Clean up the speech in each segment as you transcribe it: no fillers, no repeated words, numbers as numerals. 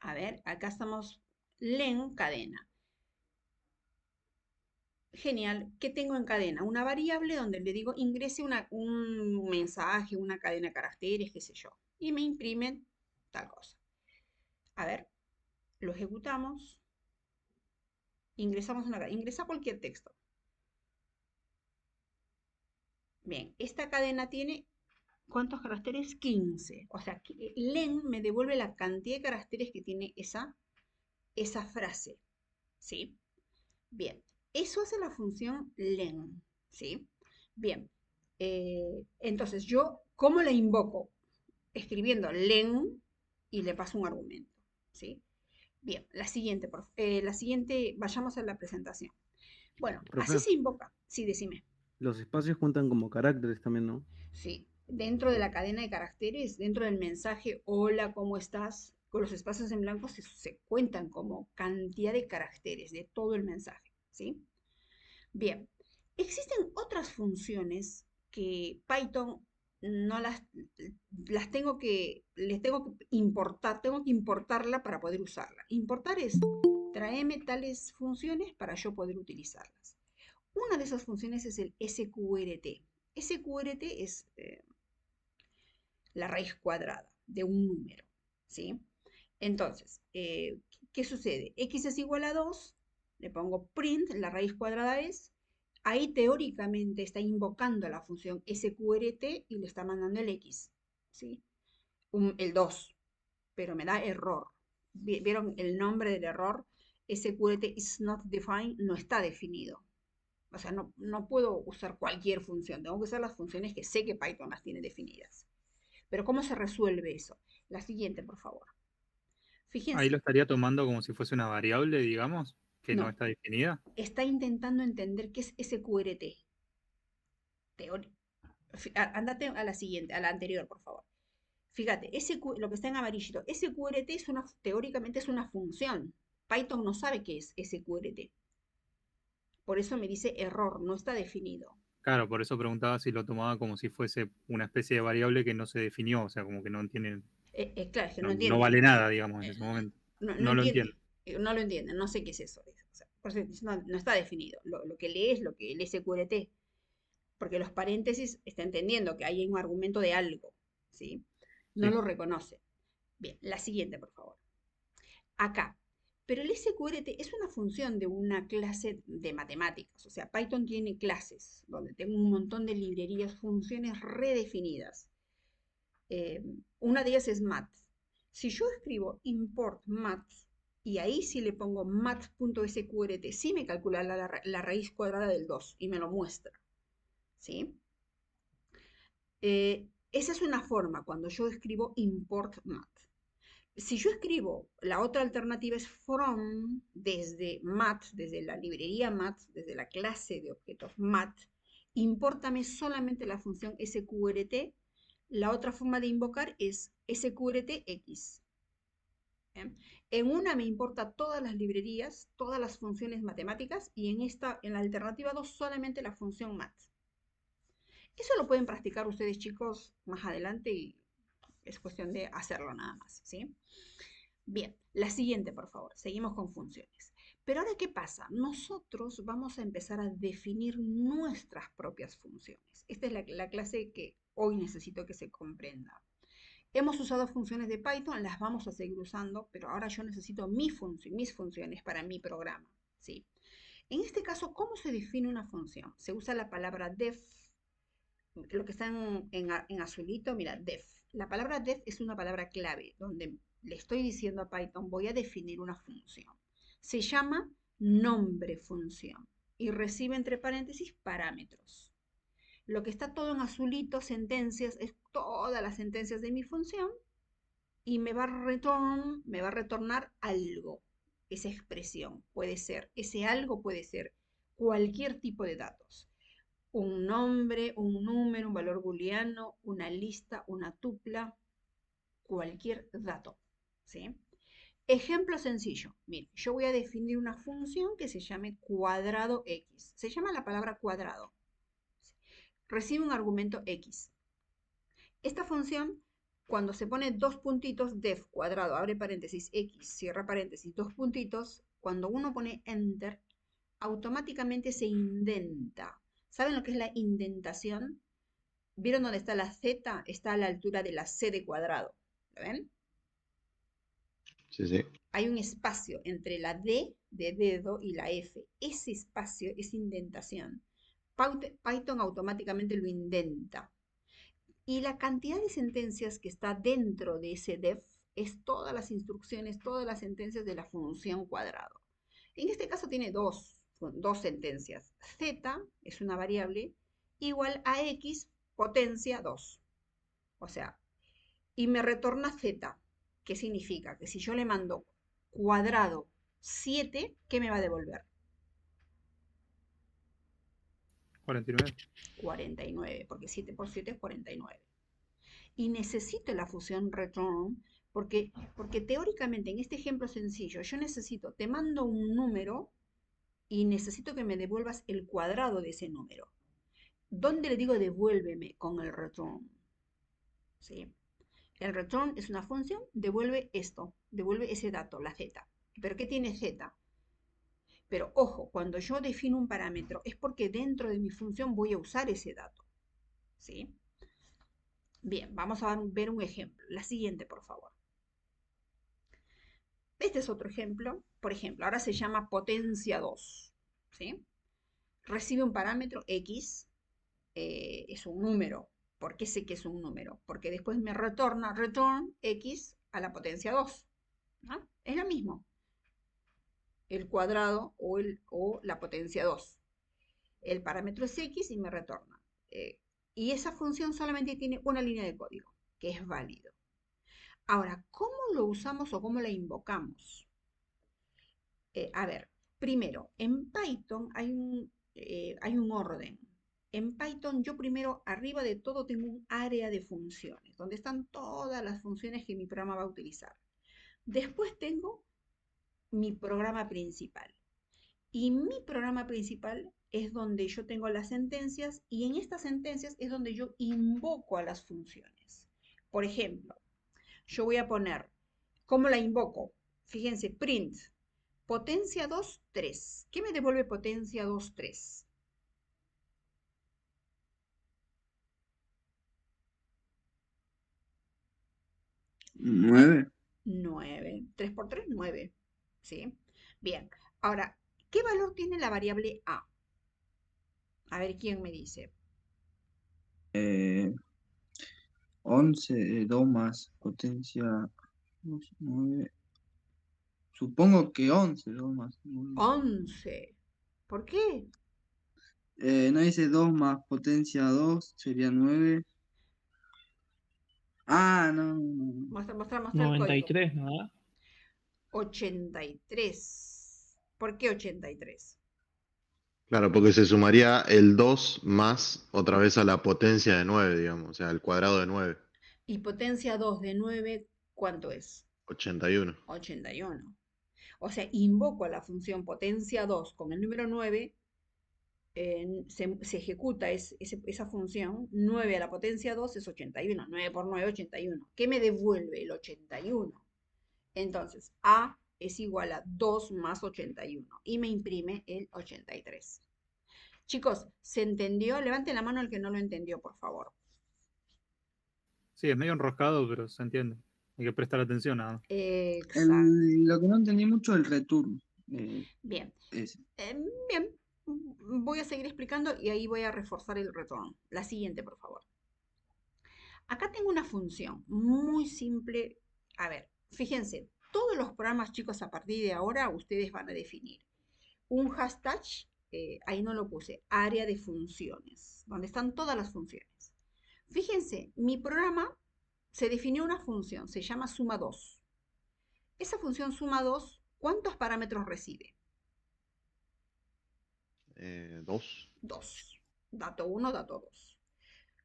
A ver, acá estamos, len cadena. Genial. ¿Qué tengo en cadena? Una variable donde le digo ingrese un mensaje, una cadena de caracteres, qué sé yo. Y me imprime tal cosa. A ver, lo ejecutamos. Ingresamos una cadena. Ingresa cualquier texto. Bien, esta cadena tiene ¿cuántos caracteres? 15. O sea, que len me devuelve la cantidad de caracteres que tiene esa frase. ¿Sí? Bien, eso hace la función len, ¿sí? Bien, entonces yo, ¿cómo la invoco? Escribiendo len y le paso un argumento, ¿sí? Bien, la siguiente, vayamos a la presentación. Bueno, así Profe, se invoca. Sí, decime. los espacios cuentan como caracteres también, ¿no? Sí, dentro de la cadena de caracteres, dentro del mensaje, hola, ¿cómo estás? Con los espacios en blanco se cuentan como cantidad de caracteres de todo el mensaje, ¿sí? Bien, existen otras funciones que Python no las les tengo que importar, tengo que importarla para poder usarla. Importar es traerme tales funciones para yo poder utilizarlas. Una de esas funciones es el sqrt. Sqrt es la raíz cuadrada de un número, ¿sí? Entonces, ¿qué sucede? X es igual a 2, le pongo print, la raíz cuadrada es, ahí teóricamente está invocando la función sqrt y le está mandando el X, ¿sí? El 2, pero me da error. ¿Vieron el nombre del error? Sqrt is not defined, no está definido. O sea, no puedo usar cualquier función, tengo que usar las funciones que sé que Python las tiene definidas. Pero ¿cómo se resuelve eso? La siguiente, por favor. Ahí lo Fíjense, estaría tomando como si fuese una variable, digamos, que no no, está definida. está intentando entender qué es SQRT. Andate a la siguiente, a la anterior, por favor. Fíjate, lo que está en amarillito, SQRT teóricamente es una función. Python no sabe qué es SQRT. Por eso me dice error, no está definido. Claro, por eso preguntaba si lo tomaba como si fuese una especie de variable que no se definió, o sea, como que no tiene, Claro, es que no no, no entiende. vale nada, digamos, en Eh, ese momento. no No lo entiendo. entiende. No lo entiende, no sé qué es eso. O sea, por eso no está definido. Lo que lee es lo que el SQRT. Porque los paréntesis está entendiendo que hay un argumento de algo, ¿sí? No Sí. lo reconoce. Bien, la siguiente, por favor. Acá. Pero el SQRT es una función de una clase de matemáticas. O sea, Python tiene clases donde tengo un montón de librerías, funciones redefinidas. Eh, una de ellas es math. Si yo escribo import math y ahí sí le pongo math.sqrt, sí me calcula la raíz cuadrada del 2 y me lo muestra, ¿sí? Esa es una forma cuando yo escribo import math. Si yo escribo, la otra alternativa es from, desde math, desde la librería math, desde la clase de objetos math, impórtame solamente la función sqrt. La otra forma de invocar es sqrtx. ¿Bien? En una me importa todas las librerías, todas las funciones matemáticas y en la alternativa 2 solamente la función math. Eso lo pueden practicar ustedes chicos más adelante y es cuestión de hacerlo nada más, ¿sí? Bien, la siguiente, por favor. Seguimos con funciones. Pero ahora, ¿qué pasa? Nosotros vamos a empezar a definir nuestras propias funciones. Esta es la clase que hoy necesito que se comprenda. Hemos usado funciones de Python, las vamos a seguir usando, pero ahora yo necesito mis funciones para mi programa, ¿sí? En este caso, ¿cómo se define una función? Se usa la palabra def, lo que está en azulito, mira, def. La palabra def es una palabra clave donde le estoy diciendo a Python, voy a definir una función. Se llama nombre función y recibe entre paréntesis parámetros. Lo que está todo en azulito, sentencias, es todas las sentencias de mi función y me va a retornar algo. Esa expresión puede ser, ese algo puede ser cualquier tipo de datos, un nombre, un número, un valor booleano, una lista, una tupla, cualquier dato, ¿sí? Ejemplo sencillo. Mire, yo voy a definir una función que se llame cuadrado x. Se llama la palabra cuadrado. Recibe un argumento x. Esta función, cuando se pone dos puntitos, def cuadrado, abre paréntesis, x, cierra paréntesis, dos puntitos, cuando uno pone enter, automáticamente se indenta. ¿Saben lo que es la indentación? ¿Vieron dónde está la z? Está a la altura de la c de cuadrado. ¿Lo ven? Sí, sí. Hay un espacio entre la D de dedo y la F. Ese espacio es indentación. Python automáticamente lo indenta. Y la cantidad de sentencias que está dentro de ese def es todas las instrucciones, todas las sentencias de la función cuadrado. En este caso tiene dos sentencias. Z es una variable igual a X potencia 2. O sea, y me retorna Z. ¿Qué significa? Que si yo le mando cuadrado 7, ¿qué me va a devolver? 49. 49, porque 7 por 7 es 49. Y necesito la función return porque teóricamente en este ejemplo sencillo yo necesito, te mando un número y necesito que me devuelvas el cuadrado de ese número. ¿Dónde le digo devuélveme? Con el return. ¿Sí? El return es una función, devuelve esto, devuelve ese dato, la z. ¿Pero qué tiene z? Pero ojo, cuando yo defino un parámetro es porque dentro de mi función voy a usar ese dato. ¿Sí? Bien, vamos a ver un ejemplo. La siguiente, por favor. Este es otro ejemplo. Por ejemplo, ahora se llama potencia 2. ¿Sí? Recibe un parámetro x, es un número. ¿Por qué sé que es un número? Porque después me retorna return x a la potencia 2. ¿No? Es lo mismo. El cuadrado o la potencia 2. El parámetro es x y me retorna. Y esa función solamente tiene una línea de código, que es válido. Ahora, ¿cómo lo usamos o cómo la invocamos? A ver, primero, en Python hay un orden. En Python yo primero, arriba de todo, tengo un área de funciones, donde están todas las funciones que mi programa va a utilizar. Después tengo mi programa principal. Y mi programa principal es donde yo tengo las sentencias y en estas sentencias es donde yo invoco a las funciones. Por ejemplo, yo voy a poner, ¿cómo la invoco? Fíjense, print, potencia 2, 3. ¿Qué me devuelve potencia 2, 3? 9. 9. 3 por 3, 9. ¿Sí? Bien. Ahora, ¿qué valor tiene la variable A? A ver quién me dice. 11, 2 más potencia 9. Supongo que 11, 2 más 9. 11. ¿Por qué? No dice 2 más potencia 2, sería 9. Ah, no, no. Muestra el código. 93, ¿no? 83. ¿Por qué 83? Claro, porque se sumaría el 2 más otra vez a la potencia de 9, digamos, o sea, el cuadrado de 9, Y potencia 2 de 9, ¿cuánto es? 81. 81. O sea, invoco a la función potencia 2 con el número 9, se ejecuta esa función, 9 a la potencia 2 es 81, 9 por 9, 81. ¿Qué me devuelve el 81? Entonces, A es igual a 2 más 81 y me imprime el 83. Chicos, ¿se entendió? Levanten la mano el que no lo entendió, por favor. Sí, es medio enroscado, pero se entiende. Hay que prestar atención nada más. Exacto. Lo que no entendí mucho es el return. Bien. Ese. Bien. Voy a seguir explicando y ahí voy a reforzar el retorno. La siguiente, por favor. Acá tengo una función muy simple. A ver, fíjense, todos los programas, chicos, a partir de ahora ustedes van a definir un hashtag, ahí no lo puse, área de funciones, donde están todas las funciones. Fíjense, mi programa se definió una función, se llama suma 2. Esa función suma 2, ¿cuántos parámetros recibe? 2. 2. Dato 1, dato 2.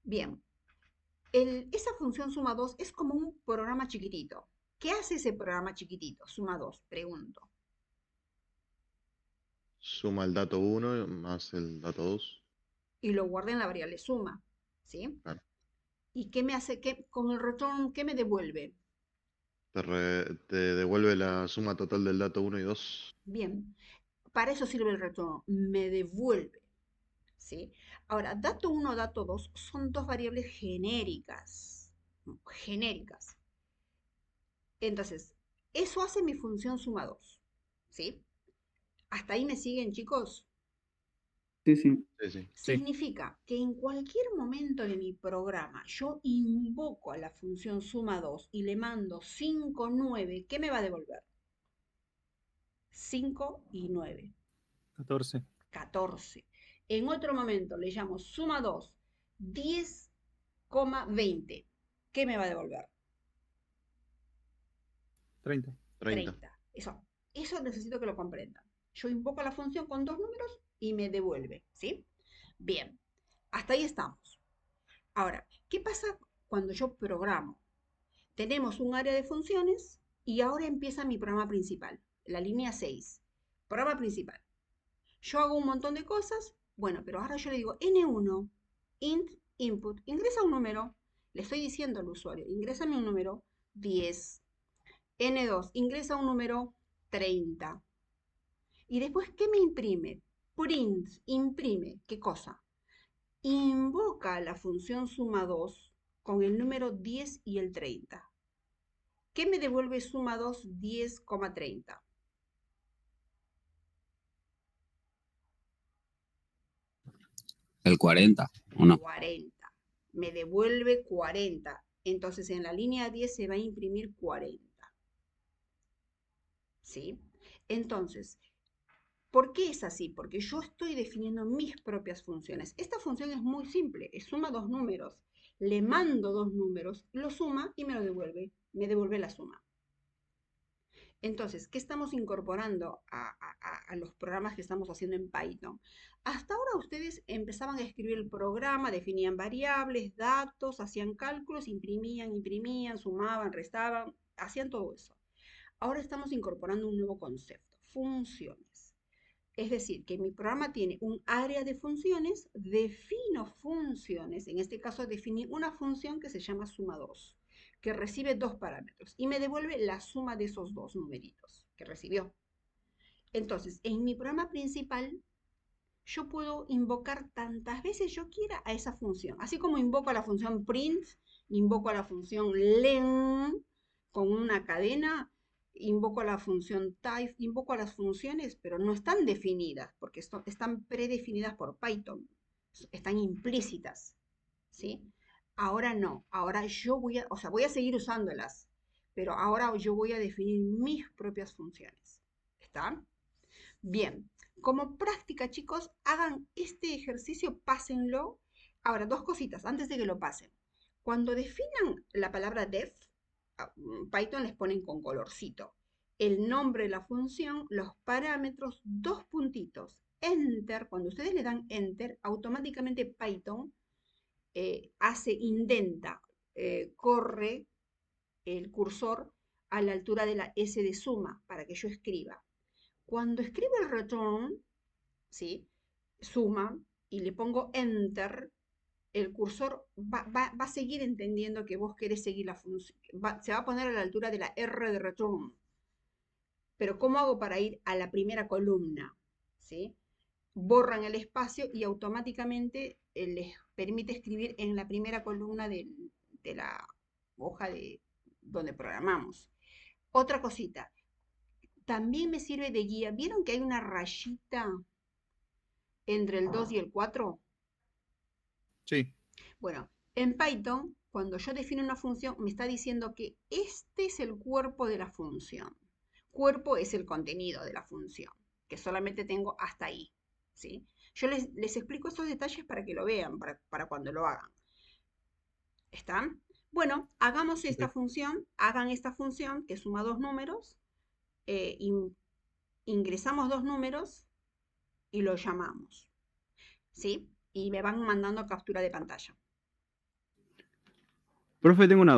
Bien, esa función suma 2 es como un programa chiquitito. ¿Qué hace ese programa chiquitito? Suma 2, pregunto. Suma el dato 1 más el dato 2. Y lo guarda en la variable suma, ¿sí? Claro. ¿Y qué me hace? Con el return, ¿qué me devuelve? Te devuelve la suma total del dato 1 y 2. Bien, para eso sirve el return, me devuelve, ¿sí? Ahora, dato 1, dato 2 son dos variables genéricas, genéricas. Entonces, eso hace mi función suma 2, ¿sí? ¿Hasta ahí me siguen, chicos? Sí, sí. Sí, sí. Sí. Significa que en cualquier momento de mi programa yo invoco a la función suma 2 y le mando 5, 9, ¿qué me va a devolver? 5 y 9, 14. 14. En otro momento le llamo suma 2, 10,20. ¿Qué me va a devolver? 30. 30. 30. Eso necesito que lo comprendan. Yo invoco la función con dos números y me devuelve, ¿sí? Bien, hasta ahí estamos. Ahora, ¿qué pasa cuando yo programo? Tenemos un área de funciones y ahora empieza mi programa principal, la línea 6. Programa principal. Yo hago un montón de cosas, bueno, pero ahora yo le digo N1, int, input, ingresa un número. Le estoy diciendo al usuario, ingrésame un número 10. N2, ingresa un número 30. Y después, ¿qué me imprime? Print, imprime, ¿qué cosa? Invoca la función suma 2 con el número 10 y el 30. ¿Qué me devuelve suma 2 10,30? El 40, ¿o no? 40. Me devuelve 40. Entonces en la línea 10 se va a imprimir 40. ¿Sí? Entonces, ¿por qué es así? Porque yo estoy definiendo mis propias funciones. Esta función es muy simple, es suma dos números. Le mando dos números, lo suma y me lo devuelve. Me devuelve la suma. Entonces, ¿qué estamos incorporando a los programas que estamos haciendo en Python? Hasta ahora ustedes empezaban a escribir el programa, definían variables, datos, hacían cálculos, imprimían, sumaban, restaban, hacían todo eso. Ahora estamos incorporando un nuevo concepto, funciones. Es decir, que mi programa tiene un área de funciones, defino funciones, en este caso definí una función que se llama suma 2, que recibe dos parámetros y me devuelve la suma de esos dos numeritos que recibió. Entonces, en mi programa principal, yo puedo invocar tantas veces yo quiera a esa función. Así como invoco a la función print, invoco a la función len con una cadena, invoco a la función type, invoco a las funciones, pero no están definidas, porque están predefinidas por Python, están implícitas, ¿sí? Ahora no, ahora yo voy a seguir usándolas, pero ahora yo voy a definir mis propias funciones, ¿está? Bien, como práctica, chicos, hagan este ejercicio, pásenlo. Ahora, dos cositas antes de que lo pasen. Cuando definan la palabra def, Python les ponen con colorcito el nombre de la función, los parámetros, dos puntitos, enter. Cuando ustedes le dan enter, automáticamente Python indenta, corre el cursor a la altura de la S de suma para que yo escriba. Cuando escribo el return, ¿sí? Suma, y le pongo enter, el cursor va a seguir entendiendo que vos querés seguir la función. Se va a poner a la altura de la R de return. Pero ¿cómo hago para ir a la primera columna? ¿Sí? Borran el espacio y automáticamente les permite escribir en la primera columna de la hoja de donde programamos. Otra cosita, también me sirve de guía. ¿Vieron que hay una rayita entre el 2 y el 4? Sí. Bueno, en Python, cuando yo defino una función, me está diciendo que este es el cuerpo de la función. Cuerpo es el contenido de la función, que solamente tengo hasta ahí, ¿sí? Yo les explico estos detalles para que lo vean, para cuando lo hagan. ¿Están? Bueno, hagamos esta función, hagan esta función que suma dos números, ingresamos dos números y lo llamamos, ¿sí? Y me van mandando captura de pantalla. Profe, tengo una